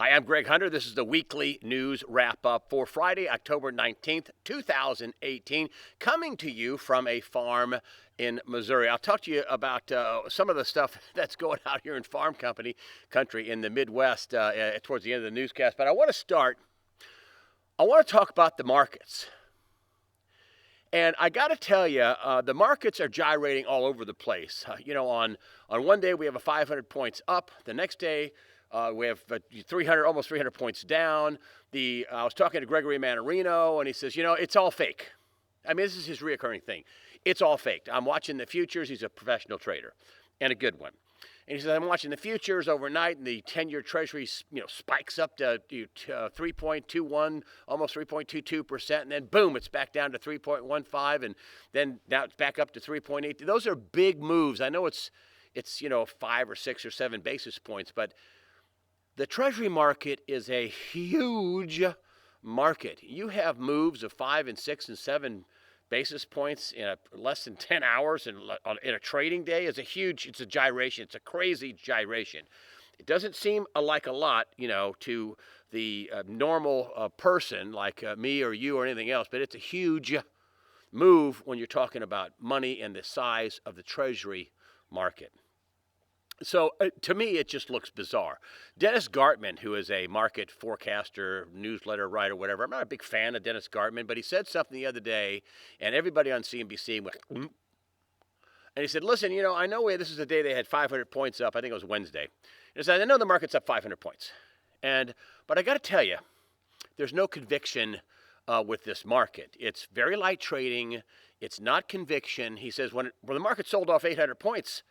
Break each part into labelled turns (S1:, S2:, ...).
S1: Hi, I'm Greg Hunter. This is the weekly news wrap up for Friday, October 19th, 2018, coming to you from a farm in Missouri. I'll talk to you about some of the stuff that's going out here in farm country in the Midwest towards the end of the newscast. But I want to talk about the markets. And I got to tell you, the markets are gyrating all over the place. On one day we have a 500 points up. The next day we have 300, almost 300 points down. I was talking to Gregory Mannarino, and he says, it's all fake. I mean, this is his reoccurring thing. It's all fake. I'm watching the futures. He's a professional trader, and a good one. And he says, I'm watching the futures overnight, and the 10-year Treasury, spikes up to 3.21, almost 3.22%, and then boom, it's back down to 3.15, and then now it's back up to 3.8. Those are big moves. I know it's 5 or 6 or 7 basis points, but the Treasury market is a huge market. You have moves of 5 and 6 and 7 basis points in less than 10 hours in a trading day. It's a gyration. It's a crazy gyration. It doesn't seem like a lot, to the normal person like me or you or anything else, but it's a huge move when you're talking about money and the size of the Treasury market. So to me, it just looks bizarre. Dennis Gartman, who is a market forecaster, newsletter writer, whatever, I'm not a big fan of Dennis Gartman, but he said something the other day, and everybody on CNBC went, and he said, listen, I know this is the day they had 500 points up. I think it was Wednesday. And he said, I know the market's up 500 points. But I got to tell you, there's no conviction with this market. It's very light trading. It's not conviction. He says, when the market sold off 800 points,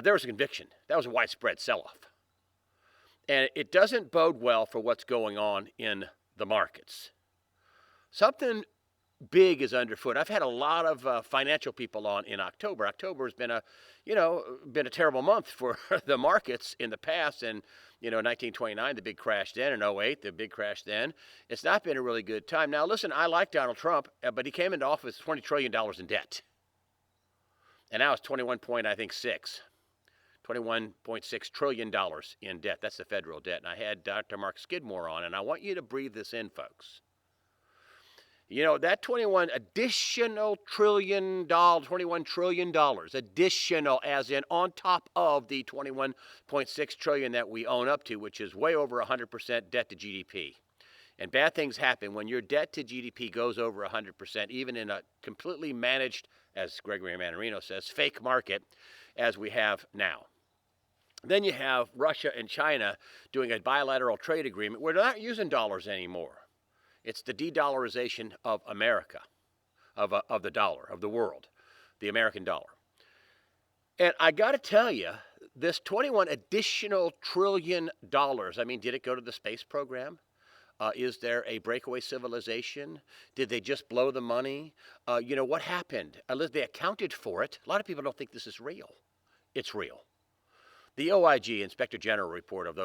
S1: there was a conviction. That was a widespread sell-off. And it doesn't bode well for what's going on in the markets. Something big is underfoot. I've had a lot of financial people on in October. October has been a terrible month for the markets in the past. And, 1929, the big crash then, and 08, the big crash then. It's not been a really good time. Now, listen, I like Donald Trump, but he came into office with $20 trillion in debt. And now it's 21.6 trillion in debt. That's the federal debt. And I had Dr. Mark Skidmore on, and I want you to breathe this in, folks. That $21 trillion additional, as in on top of the 21.6 trillion that we own up to, which is way over 100% debt to GDP. And bad things happen when your debt to GDP goes over 100%, even in a completely managed, as Gregory Mannarino says, fake market, as we have now. Then you have Russia and China doing a bilateral trade agreement where they're not using dollars anymore. It's the de-dollarization of America, of the dollar, of the world, the American dollar. And I got to tell you, this 21 additional trillion dollars, did it go to the space program? Is there a breakaway civilization? Did they just blow the money? What happened? They accounted for it. A lot of people don't think this is real. It's real. The OIG, Inspector General report of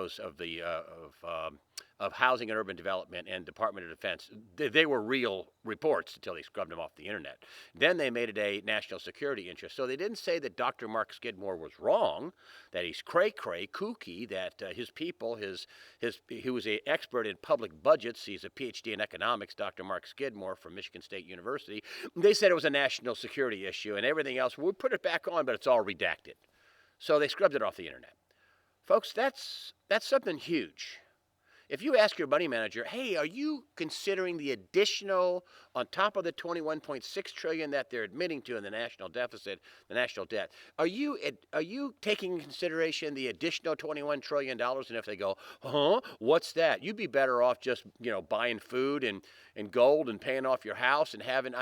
S1: Housing and Urban Development and Department of Defense, they were real reports until they scrubbed them off the internet. Then they made it a national security interest. So they didn't say that Dr. Mark Skidmore was wrong, that he's cray-cray, kooky, that his people, he was an expert in public budgets. He's a PhD in economics, Dr. Mark Skidmore from Michigan State University. They said it was a national security issue and everything else. We put it back on, but it's all redacted. So they scrubbed it off the internet. Folks, that's something huge. If you ask your money manager, hey, are you considering the additional on top of the 21.6 trillion that they're admitting to in the national deficit, the national debt, are you taking into consideration the additional $21 trillion? And if they go, what's that? You'd be better off just, buying food and gold and paying off your house and having,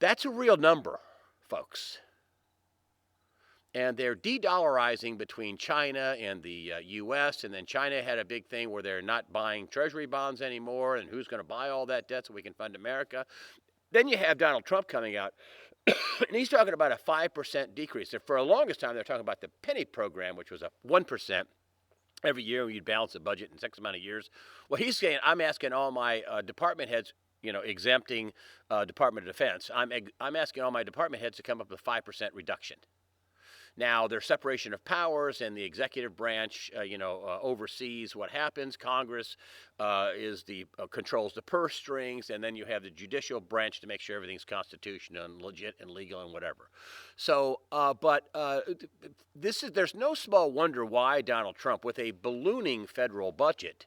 S1: that's a real number, folks. And they're de-dollarizing between China and the U.S., and then China had a big thing where they're not buying treasury bonds anymore, and who's going to buy all that debt so we can fund America? Then you have Donald Trump coming out, and he's talking about a 5% decrease. And for the longest time, they're talking about the penny program, which was a 1% every year. You'd balance the budget in X amount of years. Well, he's saying, I'm asking all my department heads, exempting Department of Defense. I'm asking all my department heads to come up with a 5% reduction. Now, there's separation of powers, and the executive branch, oversees what happens. Congress controls the purse strings, and then you have the judicial branch to make sure everything's constitutional and legit and legal and whatever. So, there's no small wonder why Donald Trump, with a ballooning federal budget,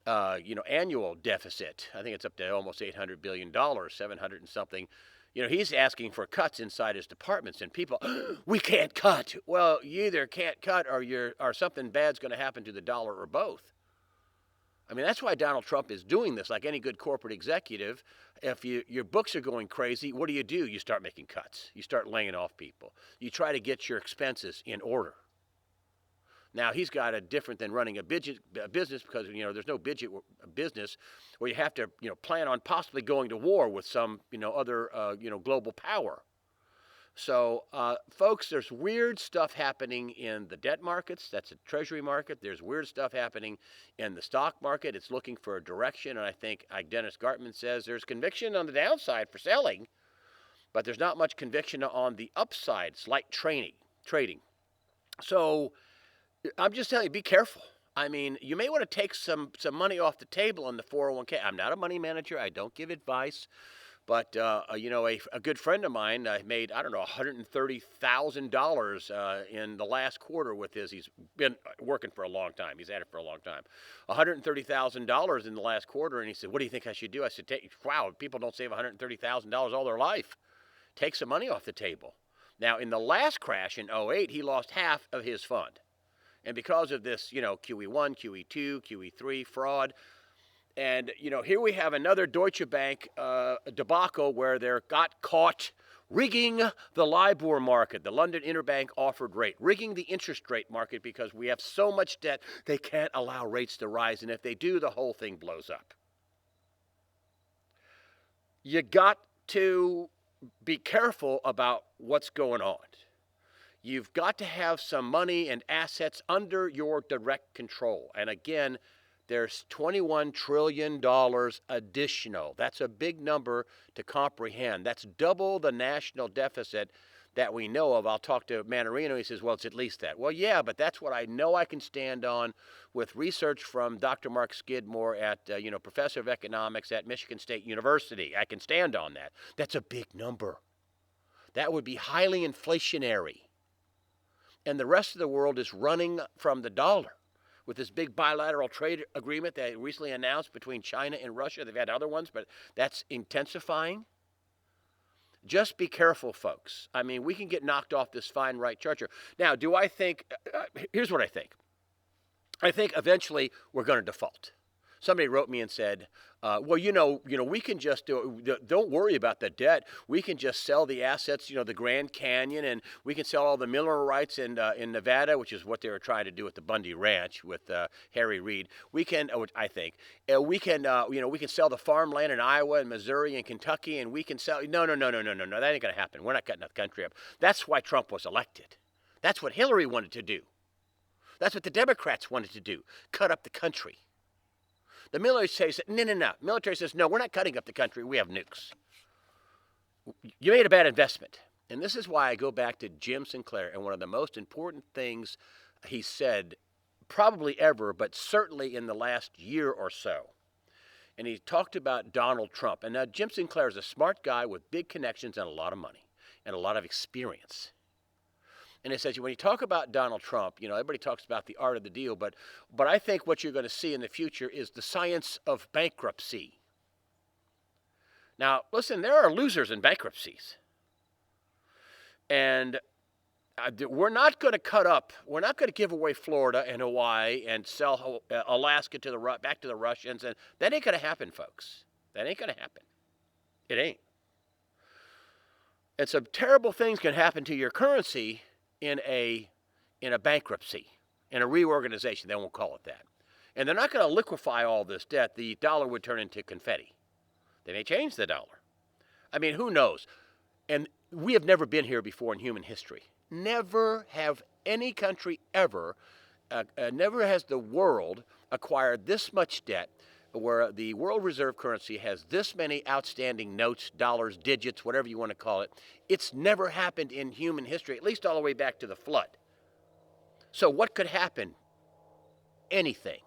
S1: annual deficit, I think it's up to almost $800 billion, 700 and something. He's asking for cuts inside his departments, and people, we can't cut. Well, you either can't cut or something bad's going to happen to the dollar, or both. I mean, that's why Donald Trump is doing this. Like any good corporate executive, if your books are going crazy, what do? You start making cuts. You start laying off people. You try to get your expenses in order. Now, he's got a different than running a business because, there's no business where you have to, plan on possibly going to war with some, other, global power. So, folks, there's weird stuff happening in the debt markets. That's a treasury market. There's weird stuff happening in the stock market. It's looking for a direction. And I think, like Dennis Gartman says, there's conviction on the downside for selling, but there's not much conviction on the upside. It's like trading. So, I'm just telling you, be careful. I mean, you may want to take some money off the table in the 401k. I'm not a money manager. I don't give advice. But, a good friend of mine made, $130,000 in the last quarter with his. He's been working for a long time. He's at it for a long time. $130,000 in the last quarter. And he said, what do you think I should do? I said, wow, people don't save $130,000 all their life. Take some money off the table. Now, in the last crash in 2008, he lost half of his fund. And because of this, QE1, QE2, QE3 fraud, and, here we have another Deutsche Bank debacle where they got caught rigging the LIBOR market, the London Interbank Offered Rate, rigging the interest rate market because we have so much debt they can't allow rates to rise. And if they do, the whole thing blows up. You got to be careful about what's going on. You've got to have some money and assets under your direct control. And again, there's $21 trillion additional. That's a big number to comprehend. That's double the national deficit that we know of. I'll talk to Manarino. He says, well, it's at least that. Well, yeah, but that's what I know I can stand on with research from Dr. Mark Skidmore at, professor of economics at Michigan State University. I can stand on that. That's a big number. That would be highly inflationary. And the rest of the world is running from the dollar with this big bilateral trade agreement that recently announced between China and Russia. They've had other ones, but that's intensifying. Just be careful, folks. I mean, we can get knocked off this fine right charger. Now, do I think, here's what I think. I think eventually we're going to default. Somebody wrote me and said, we can just don't worry about the debt. We can just sell the assets, the Grand Canyon, and we can sell all the mineral rights in Nevada, which is what they were trying to do at the Bundy Ranch with Harry Reid. We can, I think, we can sell the farmland in Iowa and Missouri and Kentucky, and we can sell. No. That ain't going to happen. We're not cutting the country up. That's why Trump was elected. That's what Hillary wanted to do. That's what the Democrats wanted to do. Cut up the country. The military says, no. Military says, no, we're not cutting up the country. We have nukes. You made a bad investment. And this is why I go back to Jim Sinclair and one of the most important things he said probably ever, but certainly in the last year or so. And he talked about Donald Trump. And now Jim Sinclair is a smart guy with big connections and a lot of money and a lot of experience. And it says, when you talk about Donald Trump, everybody talks about the art of the deal, but I think what you're going to see in the future is the science of bankruptcy. Now, listen, there are losers in bankruptcies. And we're not going to cut up, we're not going to give away Florida and Hawaii and sell Alaska back to the Russians. And that ain't going to happen, folks. That ain't going to happen. It ain't. And some terrible things can happen to your currency in a bankruptcy, in a reorganization. They won't call it that. And they're not going to liquefy all this debt. The dollar would turn into confetti. They may change the dollar. I mean, who knows? And we have never been here before in human history. Never have any country ever, never has the world acquired this much debt, where the world reserve currency has this many outstanding notes, dollars, digits, whatever you want to call it. It's never happened in human history, at least all the way back to the flood. So what could happen? Anything.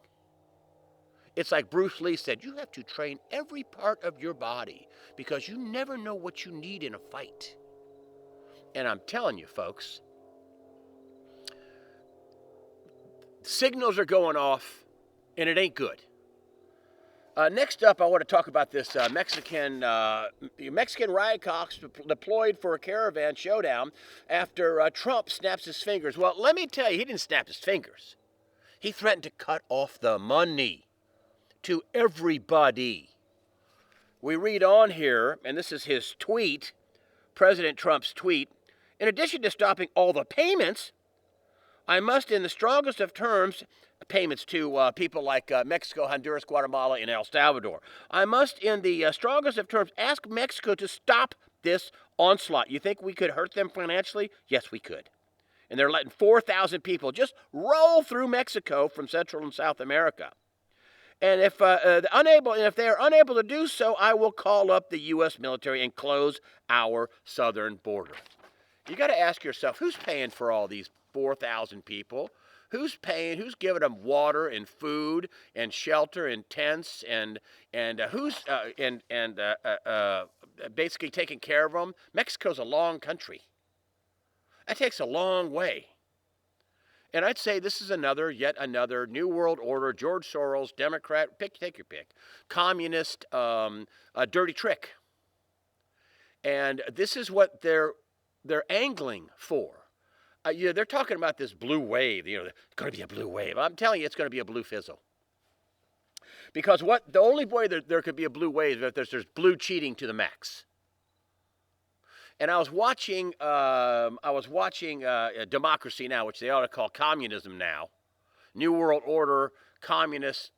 S1: It's like Bruce Lee said, you have to train every part of your body because you never know what you need in a fight. And I'm telling you, folks, signals are going off, and it ain't good. Next up, I want to talk about this Mexican riot cops deployed for a caravan showdown after Trump snaps his fingers. Well, let me tell you, he didn't snap his fingers. He threatened to cut off the money to everybody. We read on here, and this is his tweet, President Trump's tweet. In addition to stopping all the payments, I must, in the strongest of terms, payments to people like Mexico, Honduras, Guatemala, and El Salvador. I must, in the strongest of terms, ask Mexico to stop this onslaught. You think we could hurt them financially? Yes, we could. And they're letting 4,000 people just roll through Mexico from Central and South America. And if they are unable to do so, I will call up the U.S. military and close our southern border. You got to ask yourself, who's paying for all these 4,000 people? Who's paying? Who's giving them water and food and shelter and tents and who's basically taking care of them? Mexico's a long country. That takes a long way. And I'd say this is yet another New World Order, George Soros, Democrat, take your pick, communist, dirty trick. And this is what they're angling for. They're talking about this blue wave. It's going to be a blue wave. I'm telling you, it's going to be a blue fizzle. Because the only way there could be a blue wave is if there's blue cheating to the max. And I was watching Democracy Now!, which they ought to call Communism Now, New World Order, communist,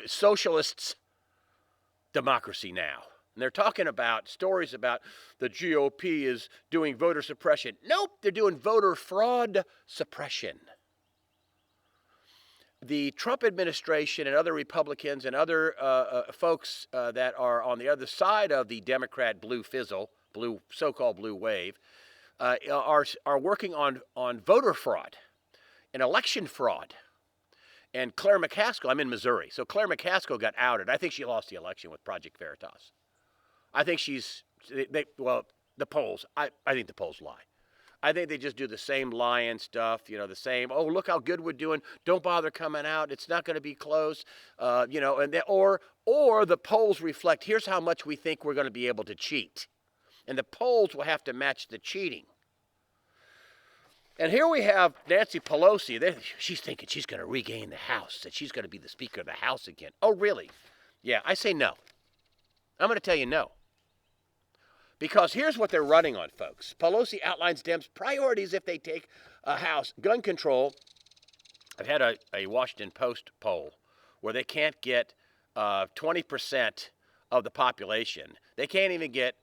S1: socialists, Democracy Now! And they're talking about stories about the GOP is doing voter suppression. Nope, they're doing voter fraud suppression. The Trump administration and other Republicans and other folks that are on the other side of the Democrat blue fizzle, so-called blue wave, are working on voter fraud and election fraud. And Claire McCaskill, I'm in Missouri, so Claire McCaskill got outed. I think she lost the election with Project Veritas. I think the polls, I think the polls lie. I think they just do the same lying stuff, the same, oh, look how good we're doing. Don't bother coming out. It's not going to be close, or the polls reflect, here's how much we think we're going to be able to cheat. And the polls will have to match the cheating. And here we have Nancy Pelosi. She's thinking she's going to regain the House, that she's going to be the Speaker of the House again. Oh, really? Yeah, I say no. I'm going to tell you no. Because here's what they're running on, folks. Pelosi outlines Dems' priorities if they take a House. Gun control. I've had a Washington Post poll where they can't get 20% of the population. They can't even get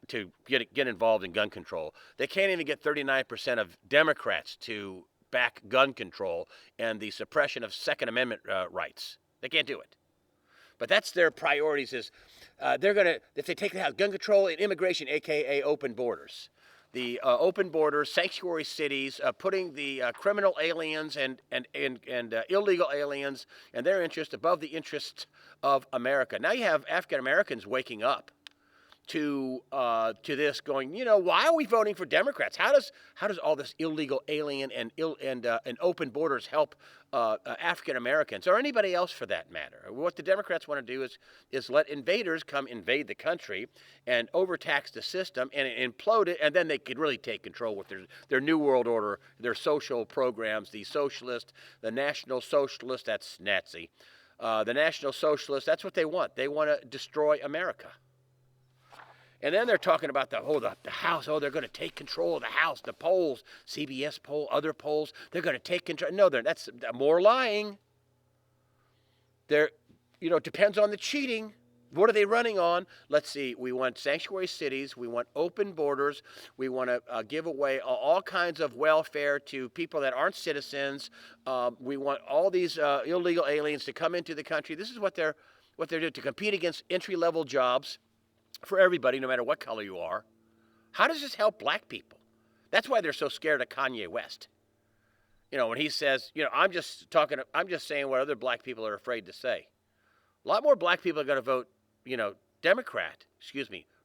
S1: involved in gun control. They can't even get 39% of Democrats to back gun control and the suppression of Second Amendment rights. They can't do it. But that's their priorities is they're going to, if they take the House, gun control and immigration, a.k.a. open borders. The open borders, sanctuary cities, putting the criminal aliens and illegal aliens and their interests above the interests of America. Now you have African Americans waking up to this, going, why are we voting for Democrats? How does all this illegal alien and open borders help African Americans or anybody else for that matter? What the Democrats want to do is let invaders come invade the country and overtax the system and implode it, and then they could really take control with their New World Order, their social programs, the socialist, the National Socialist, that's Nazi, the National Socialist, that's what they want. They want to destroy America. And then they're talking about the House. Oh, they're going to take control of the House. The polls, CBS poll, other polls, they're going to take control. No, that's more lying. It depends on the cheating. What are they running on? Let's see. We want sanctuary cities. We want open borders. We want to give away all kinds of welfare to people that aren't citizens. We want all these illegal aliens to come into the country. This is what they're doing to compete against entry-level jobs for everybody, no matter what color you are. How does this help black people? That's why they're so scared of Kanye West. When he says, I'm just saying what other black people are afraid to say. A lot more black people are going to vote,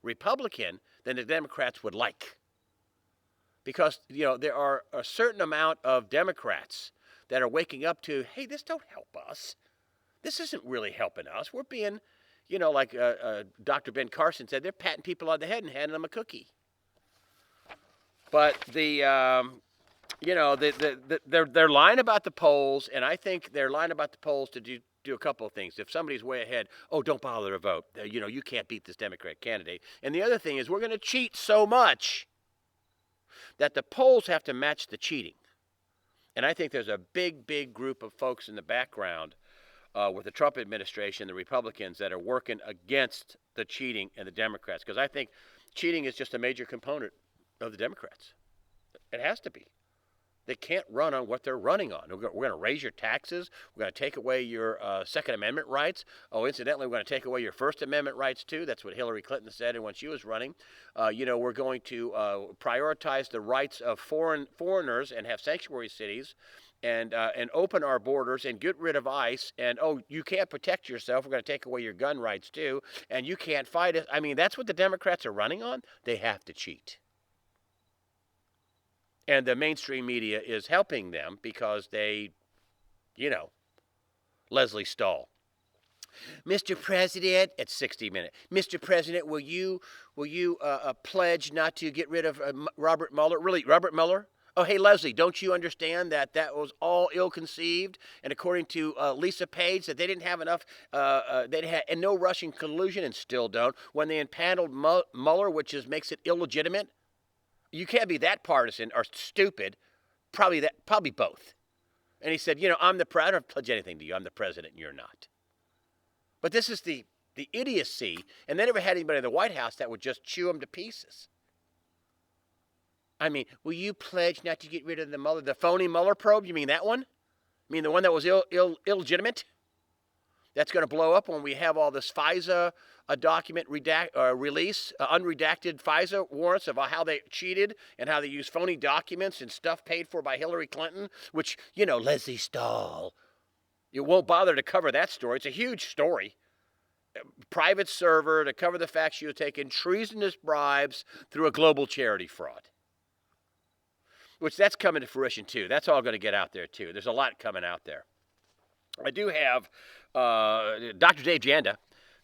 S1: Republican than the Democrats would like. Because, there are a certain amount of Democrats that are waking up to, hey, this don't help us. This isn't really helping us. We're being, like Dr. Ben Carson said, they're patting people on the head and handing them a cookie. But they're lying about the polls, and I think they're lying about the polls to do a couple of things. If somebody's way ahead, don't bother to vote. You can't beat this Democrat candidate. And the other thing is we're going to cheat so much that the polls have to match the cheating. And I think there's a big, big group of folks in the background with the Trump administration, the Republicans, that are working against the cheating and the Democrats. Because I think cheating is just a major component of the Democrats. It has to be. They can't run on what they're running on. We're going to raise your taxes. We're going to take away your Second Amendment rights. Oh, incidentally, we're going to take away your First Amendment rights, too. That's what Hillary Clinton said when she was running. We're going to prioritize the rights of foreigners and have sanctuary cities and open our borders and get rid of ICE. And, you can't protect yourself. We're going to take away your gun rights, too. And you can't fight it. I mean, that's what the Democrats are running on. They have to cheat. And the mainstream media is helping them because they, Leslie Stahl. Mr. President, at 60 Minutes. Mr. President, will you pledge not to get rid of Robert Mueller? Really, Robert Mueller? Oh, hey, Leslie, don't you understand that was all ill-conceived? And according to Lisa Page, that they didn't have enough, they had no Russian collusion and still don't. When they impaneled Mueller, which makes it illegitimate. You can't be that partisan or stupid. Probably both. And he said, I don't pledge anything to you. I'm the president and you're not. But this is the idiocy. And they never had anybody in the White House that would just chew them to pieces. I mean, will you pledge not to get rid of the phony Mueller probe? You mean that one? You mean the one that was illegitimate? That's going to blow up when we have all this FISA document release, unredacted FISA warrants of how they cheated and how they used phony documents and stuff paid for by Hillary Clinton, which, Leslie Stahl. You won't bother to cover that story. It's a huge story. Private server to cover the fact she was taking treasonous bribes through a global charity fraud. Which that's coming to fruition, too. That's all going to get out there, too. There's a lot coming out there. I do have Dr. Dave Janda,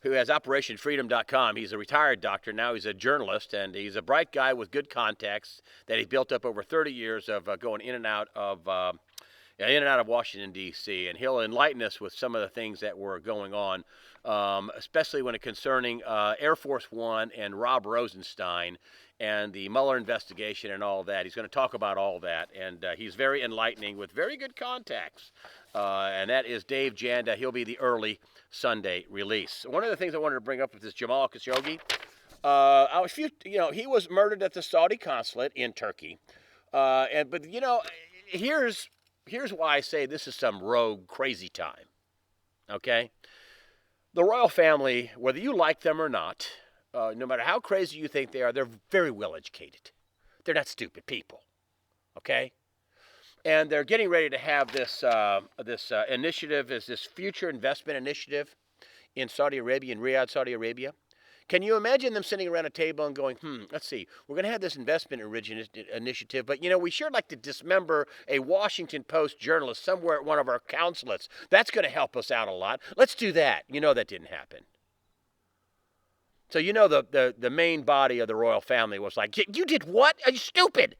S1: who has OperationFreedom.com. He's a retired doctor. Now he's a journalist, and he's a bright guy with good contacts that he built up over 30 years of going in and out of Washington, D.C., and he'll enlighten us with some of the things that were going on, especially when it concerning Air Force One and Rob Rosenstein and the Mueller investigation and all that. He's going to talk about all that, and he's very enlightening with very good contacts, and that is Dave Janda. He'll be the early Sunday release. One of the things I wanted to bring up with this Jamal Khashoggi, he was murdered at the Saudi consulate in Turkey, here's why I say this is some rogue, crazy time, okay? The royal family, whether you like them or not, no matter how crazy you think they are, they're very well educated. They're not stupid people, okay? And they're getting ready to have this initiative, this future investment initiative in Saudi Arabia, in Riyadh, Saudi Arabia. Can you imagine them sitting around a table and going, let's see, we're going to have this investment initiative, but, we sure like to dismember a Washington Post journalist somewhere at one of our consulates. That's going to help us out a lot. Let's do that. That didn't happen. So, the main body of the royal family was like, you did what? Are you stupid?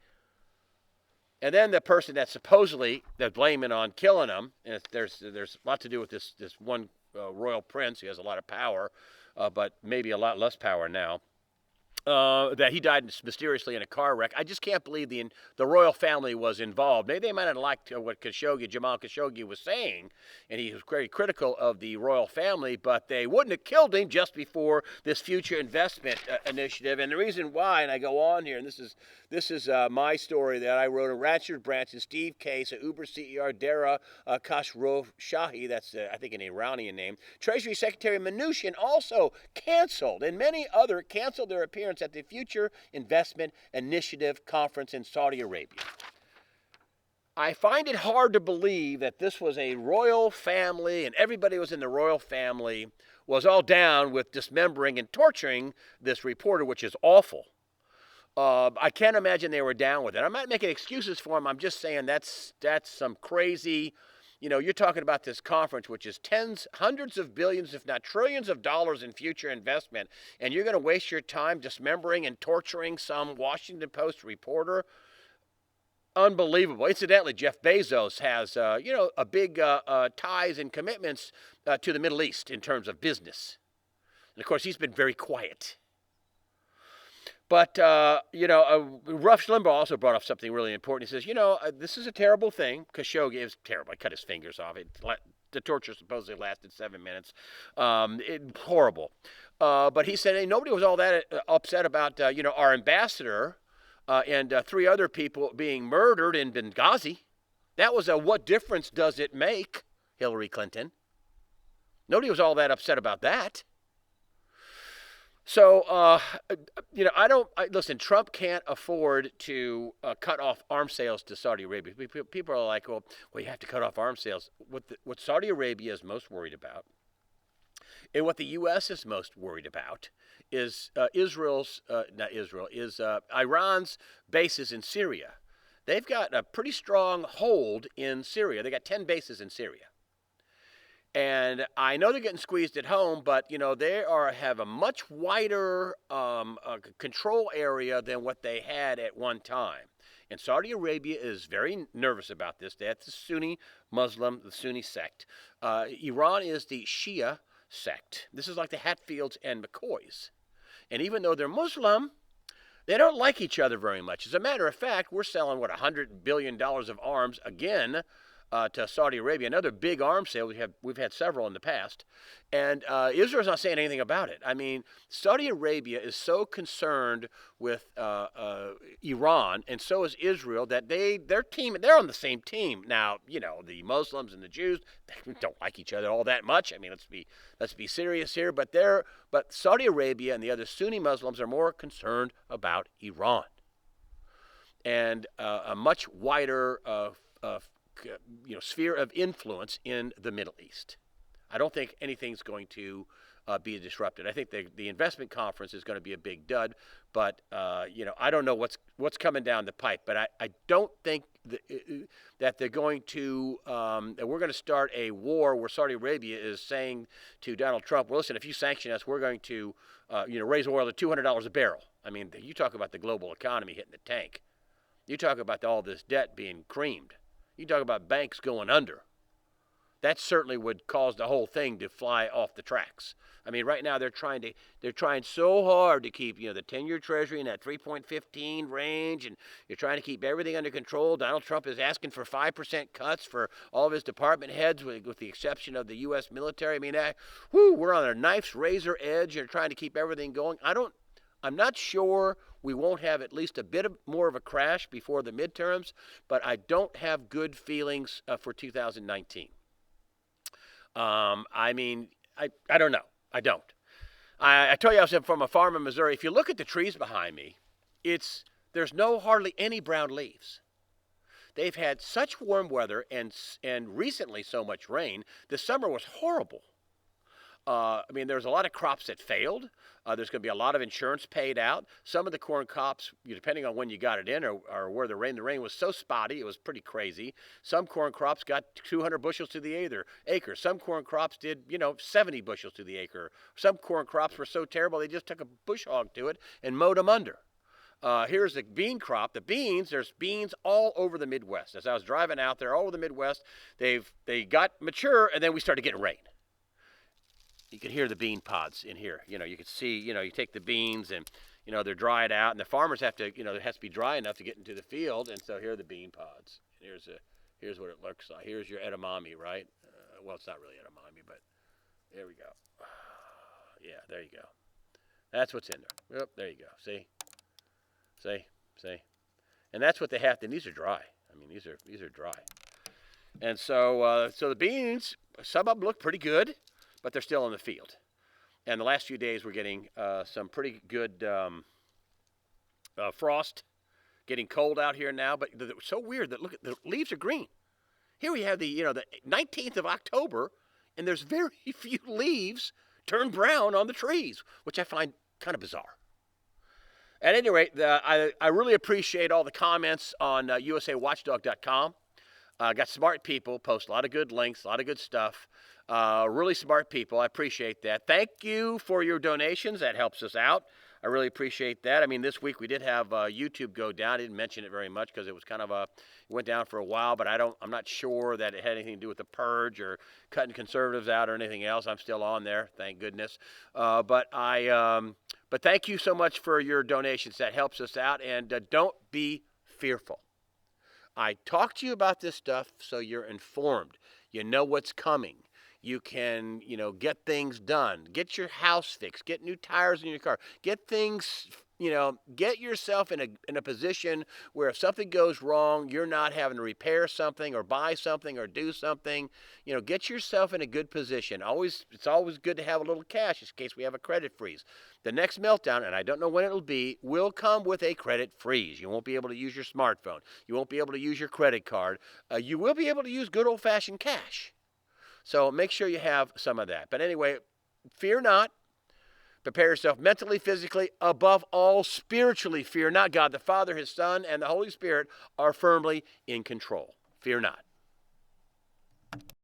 S1: And then the person that supposedly they're blaming on killing him, and there's a lot to do with this one royal prince. He has a lot of power, but maybe a lot less power now. that he died mysteriously in a car wreck. I just can't believe the royal family was involved. Maybe they might have liked what Jamal Khashoggi was saying, and he was very critical of the royal family, but they wouldn't have killed him just before this future investment initiative. And the reason why, and I go on here, and this is my story that I wrote in Ratchet Branch, and Steve Case, Uber CEO Dara Khosrowshahi, that's I think an Iranian name, Treasury Secretary Mnuchin also canceled, and many other canceled their appearance at the Future Investment Initiative Conference in Saudi Arabia. I find it hard to believe that this was a royal family and everybody who was in the royal family was all down with dismembering and torturing this reporter, which is awful. I can't imagine they were down with it. I'm not making excuses for them. I'm just saying that's some crazy. You're talking about this conference, which is hundreds of billions, if not trillions of dollars in future investment, and you're going to waste your time dismembering and torturing some Washington Post reporter? Unbelievable. Incidentally, Jeff Bezos has, a big ties and commitments to the Middle East in terms of business. And, of course, he's been very quiet. But, Rush Limbaugh also brought up something really important. He says, this is a terrible thing. Khashoggi is terrible. I cut his fingers off. The torture supposedly lasted 7 minutes. Horrible. But he said, hey, nobody was all that upset about, our ambassador and 3 other people being murdered in Benghazi. That was a what difference does it make, Hillary Clinton. Nobody was all that upset about that. So, listen, Trump can't afford to cut off arms sales to Saudi Arabia. People are like, well, you have to cut off arms sales. What Saudi Arabia is most worried about, and what the U.S. is most worried about, is Iran's bases in Syria. They've got a pretty strong hold in Syria. They got 10 bases in Syria. And I know they're getting squeezed at home, but they have a much wider control area than what they had at one time. And Saudi Arabia is very nervous about this. That's the Sunni Muslim, the Sunni sect. Iran is the Shia sect. This is like the Hatfields and McCoys. And even though they're Muslim, they don't like each other very much. As a matter of fact, we're selling, $100 billion of arms again to Saudi Arabia, another big arms sale. We've had several in the past, and Israel's not saying anything about it. I mean, Saudi Arabia is so concerned with Iran, and so is Israel, that they're on the same team. Now, the Muslims and the Jews, they don't like each other all that much. I mean, let's be serious here. But Saudi Arabia and the other Sunni Muslims are more concerned about Iran and a much wider sphere of influence in the Middle East. I don't think anything's going to be disrupted. I think the investment conference is going to be a big dud, but I don't know what's coming down the pipe. But I don't think that they're going to that we're going to start a war where Saudi Arabia is saying to Donald Trump, well, listen, if you sanction us, we're going to raise oil to $200 a barrel. I mean, you talk about the global economy hitting the tank. You talk about all this debt being creamed. You talk about banks going under. That certainly would cause the whole thing to fly off the tracks. I mean, right now they're trying so hard to keep, the 10-year Treasury in that 3.15 range, and you're trying to keep everything under control. Donald Trump is asking for 5% cuts for all of his department heads, with the exception of the U.S. military. I mean, we're on a knife's razor edge. You're trying to keep everything going. I'm not sure we won't have at least a bit more of a crash before the midterms, but I don't have good feelings for 2019. I don't know. I don't. I tell you, I was from a farm in Missouri. If you look at the trees behind me, there's hardly any brown leaves. They've had such warm weather and recently so much rain. The summer was horrible. There's a lot of crops that failed. There's going to be a lot of insurance paid out. Some of the corn crops, depending on when you got it in or where the rain was so spotty, it was pretty crazy. Some corn crops got 200 bushels to the acre. Some corn crops did, 70 bushels to the acre. Some corn crops were so terrible they just took a bush hog to it and mowed them under. Here's the bean crop. The beans, there's beans all over the Midwest. As I was driving out there, all over the Midwest, they got mature, and then we started getting rain. You can hear the bean pods in here. You can see, you take the beans and, they're dried out, and the farmers have to, it has to be dry enough to get into the field. And so here are the bean pods. Here's what it looks like. Here's your edamame, right? Well, it's not really edamame, but there we go. Yeah, there you go. That's what's in there. Yep, there you go. See? And that's what they have to. And these are dry. I mean, these are dry. And so the beans, some of them look pretty good, but they're still in the field. And the last few days we're getting some pretty good frost, getting cold out here now. But it's so weird that look, the leaves are green. Here we have the 19th of October, and there's very few leaves turned brown on the trees, which I find kind of bizarre. At any rate, I really appreciate all the comments on USAWatchdog.com. Got smart people, post a lot of good links, a lot of good stuff. Really smart people. I appreciate that. Thank you for your donations. That helps us out. I really appreciate that. I mean, this week we did have YouTube go down. I didn't mention it very much because it was kind of it went down for a while, but I'm not sure that it had anything to do with the purge or cutting conservatives out or anything else. I'm still on there, thank goodness. But thank you so much for your donations. That helps us out, and don't be fearful. I talk to you about this stuff so you're informed. You know what's coming. You can, get things done. Get your house fixed. Get new tires in your car. Get things, get yourself in a position where if something goes wrong, you're not having to repair something or buy something or do something. Get yourself in a good position. It's always good to have a little cash in case we have a credit freeze. The next meltdown, and I don't know when it'll be, will come with a credit freeze. You won't be able to use your smartphone. You won't be able to use your credit card. You will be able to use good old-fashioned cash. So make sure you have some of that. But anyway, fear not. Prepare yourself mentally, physically, above all, spiritually. Fear not. God the Father, His Son, and the Holy Spirit are firmly in control. Fear not.